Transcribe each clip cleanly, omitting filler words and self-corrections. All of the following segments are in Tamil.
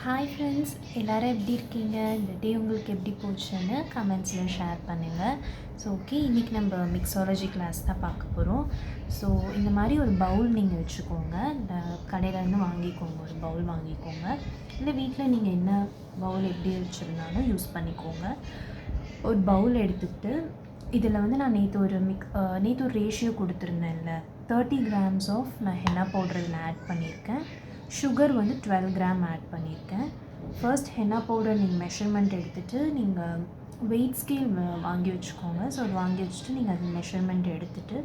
ஹாய் ஃப்ரெண்ட்ஸ், எல்லோரும் எப்படி இருக்கீங்க? இந்த டே உங்களுக்கு எப்படி போச்சுன்னு கமெண்ட்ஸில் ஷேர் பண்ணுங்கள். ஸோ ஓகே, இன்றைக்கி நம்ம மிக்ஸாலஜி கிளாஸ் தான் பார்க்க போகிறோம். ஸோ இந்த மாதிரி ஒரு பவுல் நீங்கள் வச்சுக்கோங்க. இந்த கடையிலேருந்து வாங்கிக்கோங்க, ஒரு பவுல் வாங்கிக்கோங்க. இல்லை வீட்டில் நீங்கள் என்ன பவுல் எப்படி வச்சுருந்தாலும் யூஸ் பண்ணிக்கோங்க. ஒரு பவுல் எடுத்துக்கிட்டு இதில் வந்து நான் நேற்று ஒரு ரேஷியோ கொடுத்துருந்தேன்ல, 30 grams ஆஃப் நான் ஹென்னா பவுடர் இதில் ஆட் பண்ணியிருக்கேன். சுகர் வந்து 12 கிராம் ஆட் பண்ணியிருக்கேன். ஃபர்ஸ்ட் ஹென்னா பவுடர் நீங்கள் மெஷர்மெண்ட் எடுத்துகிட்டு நீங்கள் வெயிட் ஸ்கேல் வாங்கி வச்சுக்கோங்க. ஸோ அது வாங்கி வச்சுட்டு நீங்கள் அது மெஷர்மெண்ட் எடுத்துகிட்டு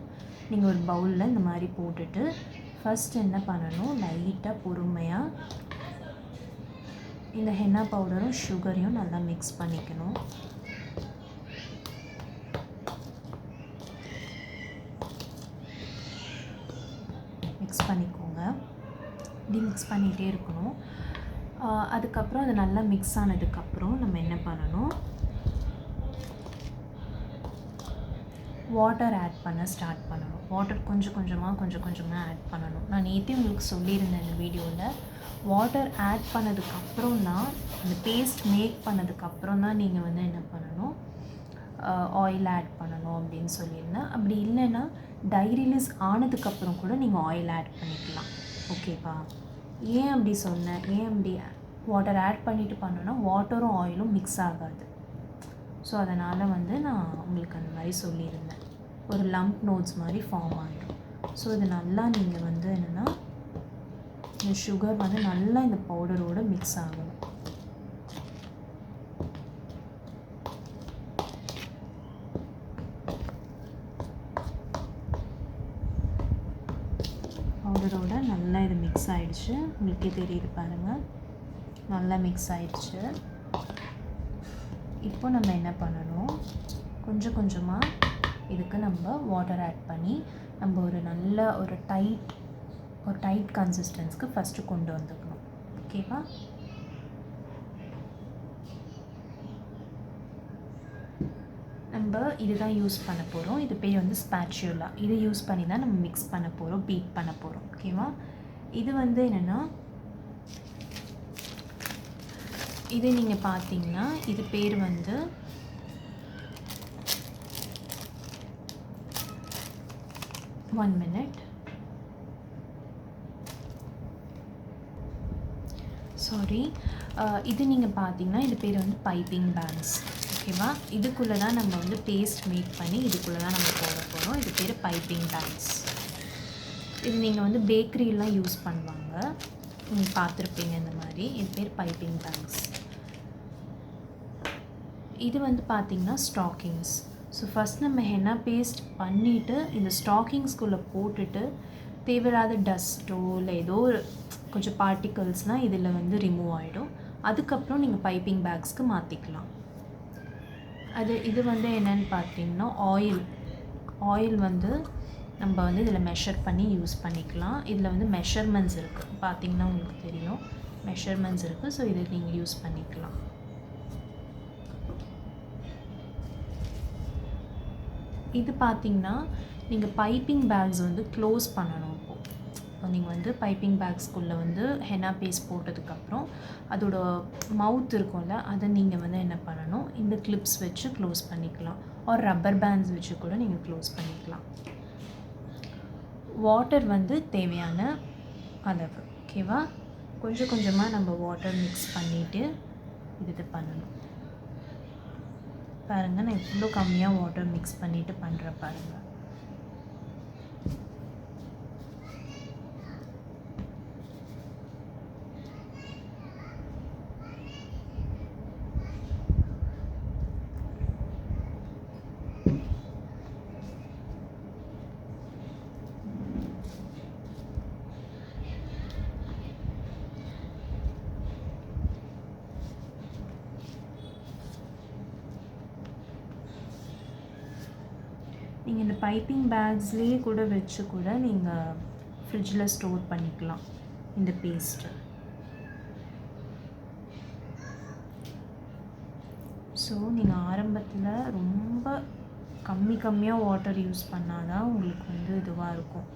நீங்கள் ஒரு பவுலில் இந்த மாதிரி போட்டுட்டு ஃபஸ்ட் என்ன பண்ணணும், லைட்டாக பொறுமையாக இந்த ஹென்னா பவுடரும் சுகரையும் நல்லா மிக்ஸ் பண்ணிக்கணும். மிக்ஸ் பண்ணிக்கோங்க. இப்படி மிக்ஸ் பண்ணிகிட்டே இருக்கணும். அதுக்கப்புறம் அது நல்லா மிக்ஸ் ஆனதுக்கப்புறம் நம்ம என்ன பண்ணணும், வாட்டர் ஆட் பண்ண ஸ்டார்ட் பண்ணணும். வாட்டர் கொஞ்சம் கொஞ்சமாக ஆட் பண்ணணும். நான் நேற்றே உங்களுக்கு சொல்லியிருந்தேன் இந்த வீடியோவில். வாட்டர் ஆட் பண்ணதுக்கப்புறம் தான், அந்த பேஸ்ட் மேக் பண்ணதுக்கப்புறம் தான் நீங்கள் வந்து என்ன பண்ணணும், ஆயில் ஆட் பண்ணணும் அப்படின்னு சொல்லியிருந்தேன். அப்படி இல்லைன்னா டை ரிலீஸ் ஆனதுக்கப்புறம் கூட நீங்கள் ஆயில் ஆட் பண்ணிக்கலாம். ஓகேவா? ஏன் அப்படி சொன்னேன், ஏன் அப்படி வாட்டர் ஆட் பண்ணிவிட்டு பண்ணோன்னா வாட்டரும் ஆயிலும் மிக்ஸ் ஆகாது. ஸோ அதனால் வந்து நான் உங்களுக்கு அந்த மாதிரி சொல்லியிருந்தேன். ஒரு லம்ப் நோட்ஸ் மாதிரி ஃபார்ம் ஆகிடும். ஸோ இது நல்லா நீங்கள் வந்து என்னென்னா, இந்த சுகர் வந்து நல்லா இந்த பவுடரோடு மிக்ஸ் ஆகணும். பவுடரோட நல்லா இது மிக்ஸ் ஆகிடுச்சு. உங்களுக்கே தெரியுது பாருங்கள், நல்லா மிக்ஸ் ஆகிடுச்சு. இப்போ நம்ம என்ன பண்ணணும், கொஞ்சம் கொஞ்சமாக இதுக்கு நம்ம வாட்டர் ஆட் பண்ணி நம்ம ஒரு நல்ல ஒரு டைட் கன்சிஸ்டன்ஸ்க்கு ஃபஸ்ட்டு கொண்டு வந்துக்கணும். ஓகேவா? நம்ம இதுதான் யூஸ் பண்ண போகிறோம். இது பேர் வந்து ஸ்பேச்சுலா. இதை யூஸ் பண்ணி தான் நம்ம மிக்ஸ் பண்ண போகிறோம், பீட் பண்ண போகிறோம். ஓகேவா? இது வந்து என்னென்னா, இது நீங்கள் பார்த்தீங்கன்னா இது பேர் வந்து ஒன் மினிட் சாரி இது நீங்கள் பார்த்தீங்கன்னா இது பேர் வந்து பைப்பிங் பேக்ஸ். ஓகேவா? இதுக்குள்ளே தான் நம்ம வந்து பேஸ்ட் மேக் பண்ணி இதுக்குள்ளே தான் நம்ம போட போகிறோம். இது பேர் பைப்பிங் பேக்ஸ். இது நீங்கள் வந்து பேக்கரிலாம் யூஸ் பண்ணுவாங்க, நீங்கள் பார்த்துருப்பீங்க இந்த மாதிரி. இது பேர் பைப்பிங் பேக்ஸ். இது வந்து பார்த்திங்கன்னா ஸ்டாக்கிங்ஸ். ஸோ ஃபஸ்ட் நம்ம ஹென்னா பேஸ்ட் பண்ணிவிட்டு இந்த ஸ்டாக்கிங்ஸ்குள்ளே போட்டுட்டு தேவையில்லாத டஸ்ட்டோ இல்லை ஏதோ ஒரு கொஞ்சம் பார்ட்டிகல்ஸ்னால் இதில் வந்து ரிமூவ் ஆகிடும். அதுக்கப்புறம் நீங்கள் பைப்பிங் பேக்ஸ்க்கு மாற்றிக்கலாம். இது வந்து என்னென்னு பார்த்தீங்கன்னா ஆயில் வந்து நம்ம வந்து இதில் மெஷர் பண்ணி யூஸ் பண்ணிக்கலாம். இதில் வந்து மெஷர்மெண்ட்ஸ் இருக்குது, பார்த்திங்கன்னா உங்களுக்கு தெரியும், மெஷர்மெண்ட்ஸ் இருக்குது. ஸோ இதை நீங்கள் யூஸ் பண்ணிக்கலாம். இது பார்த்திங்கன்னா நீங்கள் பைப்பிங் பேக்ஸ் வந்து க்ளோஸ் பண்ணணும். இப்போ நீங்கள் வந்து பைப்பிங் பேக்ஸ்குள்ளே வந்து ஹென்னா பேஸ்ட் போட்டதுக்கப்புறம் அதோட மவுத் இருக்கும்ல, அதை நீங்கள் வந்து என்ன பண்ணணும், இந்த கிளிப்ஸ் வச்சு க்ளோஸ் பண்ணிக்கலாம். ஒரு ரப்பர் பேண்ட்ஸ் வச்சு கூட நீங்கள் க்ளோஸ் பண்ணிக்கலாம். வாட்டர் வந்து தேவையான அளவு. ஓகேவா? கொஞ்சம் கொஞ்சமாக நம்ம வாட்டர் மிக்ஸ் பண்ணிவிட்டு இது பண்ணணும். பாருங்கள், நான் இவ்வளோ கம்மியாக வாட்டர் மிக்ஸ் பண்ணிவிட்டு பண்ணுறேன் பாருங்கள். நீங்கள் இந்த பைப்பிங் பேக்ஸ்லேயே கூட வச்சு கூட நீங்கள் ஃப்ரிட்ஜில் ஸ்டோர் பண்ணிக்கலாம் இந்த பேஸ்ட்டு. ஸோ நீங்கள் ஆரம்பத்தில் ரொம்ப கம்மியாக வாட்டர் யூஸ் பண்ணால் தான் உங்களுக்கு வந்து இதுவாக இருக்கும்.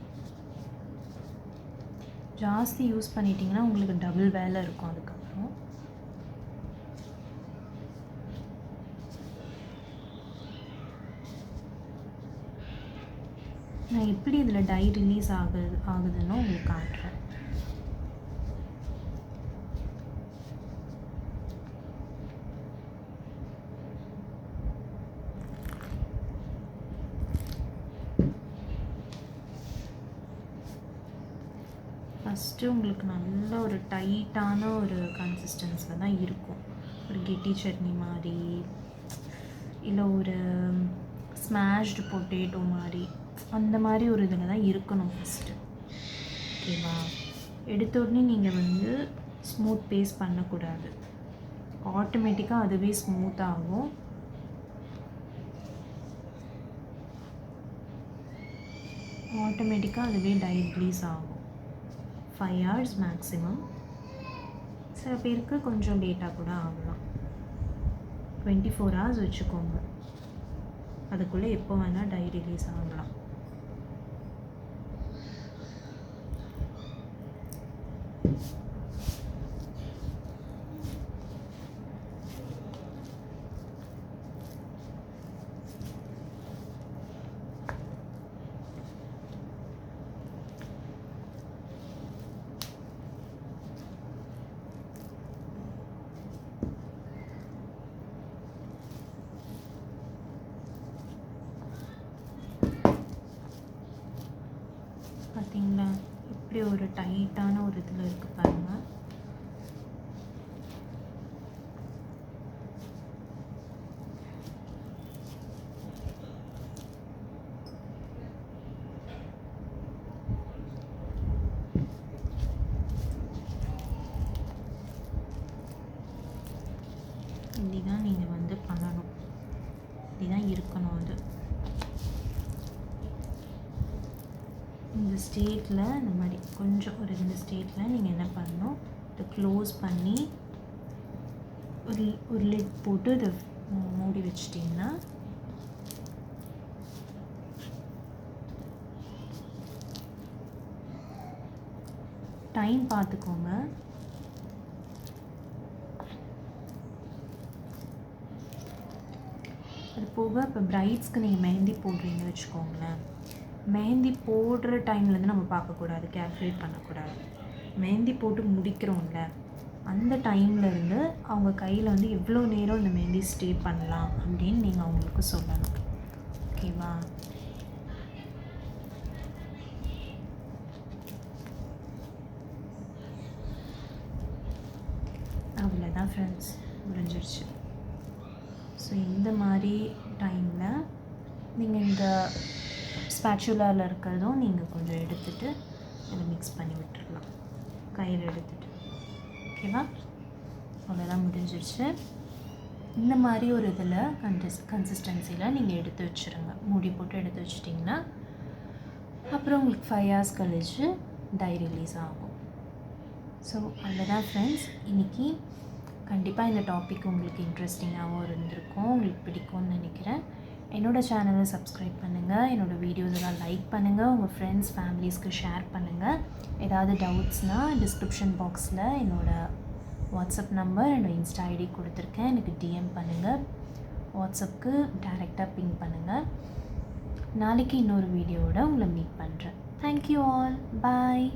ஜாஸ்தி யூஸ் பண்ணிட்டிங்கன்னா உங்களுக்கு டபுள் வேலை இருக்கும் அதுக்கப்புறம். நான் எப்படி இதில் டை ரிலீஸ் ஆகுதுன்னு உங்களுக்கு காட்டுறேன். ஃபஸ்ட்டு உங்களுக்கு நல்ல ஒரு டைட்டான ஒரு கன்சிஸ்டன்ஸில் தான் இருக்கும். ஒரு கெட்டி சட்னி மாதிரி, இல்லை ஒரு ஸ்மாஷ்டு பொட்டேட்டோ மாதிரி, அந்த மாதிரி ஒரு இதில் தான் இருக்கணும் ஃபஸ்ட்டு. ஓகேவா? எடுத்த உடனே நீங்கள் ஸ்மூத் பேஸ்ட் பண்ணக்கூடாது. ஆட்டோமேட்டிக்காக அதுவே ஸ்மூத் ஆகும். ஆட்டோமேட்டிக்காக அதுவே டை ரிலீஸ் ஆகும். 5 hours மேக்ஸிமம். சில பேருக்கு கொஞ்சம் லேட்டாக கூட ஆகலாம். 24 hours வச்சுக்கோங்க. அதுக்குள்ளே எப்போ வேணால் டை ரிலீஸ் ஆகலாம். பார்த்தீங்களா? இப்படி ஒரு டைட்டான ஒரு இதில் இருக்குது பாருங்கள். இப்படி தான் நீங்கள் பண்ணணும். இப்படி தான் இருக்கணும். அது இந்த ஸ்டேட்டில் இந்த மாதிரி கொஞ்சம் ஒரு 2 ஸ்டேட்டில் நீங்கள் என்ன பண்ணணும், இதை க்ளோஸ் பண்ணி ஒரு லிட் போட்டு இதை மூடி வச்சிட்டிங்கன்னா டைம் பார்த்துக்கோங்க. அது போக இப்போ பிரைட்ஸ்க்கு நீங்கள் மெஹந்தி போடுறீங்கன்னு வச்சுக்கோங்களேன். மெஹந்தி போடுற டைம்லேருந்து நம்ம பார்க்கக்கூடாது, கேல்குலேட் பண்ணக்கூடாது. மெஹந்தி போட்டு முடிக்கிறோம்ல, அந்த டைம்லேருந்து அவங்க கையில் எவ்வளோ நேரம் இந்த மெஹந்தி ஸ்டே பண்ணலாம் அப்படின்னு நீங்கள் அவங்களுக்கு சொல்லணும். ஓகேவா? அவ்வளோதான் ஃப்ரெண்ட்ஸ், முடிஞ்சிருச்சு. ஸோ இந்த மாதிரி டைமில் நீங்கள் இந்த ஸ்பேச்சுலாவில் இருக்கிறதும் நீங்கள் கொஞ்சம் எடுத்துகிட்டு இதை மிக்ஸ் பண்ணி விட்டுடலாம் கையில் எடுத்துகிட்டு. ஓகேவா? அவ்வளோதான், முடிஞ்சிருச்சு. இந்த மாதிரி ஒரு இதில் கன்சிஸ்டன்சியில் நீங்கள் எடுத்து வச்சுருங்க. மூடி போட்டு எடுத்து வச்சிட்டிங்கன்னா அப்புறம் உங்களுக்கு 5 hours கழிச்சு டை ரிலீஸ் ஆகும். ஸோ அவ்வளோதான் ஃப்ரெண்ட்ஸ். இன்றைக்கி கண்டிப்பாக இந்த டாபிக் உங்களுக்கு இன்ட்ரெஸ்டிங்காகவும் இருந்திருக்கும், உங்களுக்கு பிடிக்கும்னு நினைக்கிறேன். என்னோடய சேனலை சப்ஸ்கிரைப் பண்ணுங்கள், என்னோடய வீடியோஸ் எல்லாம் லைக் பண்ணுங்கள், உங்கள் ஃப்ரெண்ட்ஸ் ஃபேமிலிஸ்க்கு ஷேர் பண்ணுங்கள். ஏதாவது டவுட்ஸ்னால் டிஸ்கிரிப்ஷன் பாக்ஸில் என்னோடய வாட்ஸ்அப் நம்பர், என்னோடய இன்ஸ்டா ஐடி கொடுத்துருக்கேன். எனக்கு டிஎம் பண்ணுங்கள், வாட்ஸ்அப்புக்கு டைரெக்டாக பிங் பண்ணுங்கள். நாளைக்கு இன்னொரு வீடியோவோட உங்களை மீட் பண்ணுறேன். தேங்க்யூ ஆல், பாய்.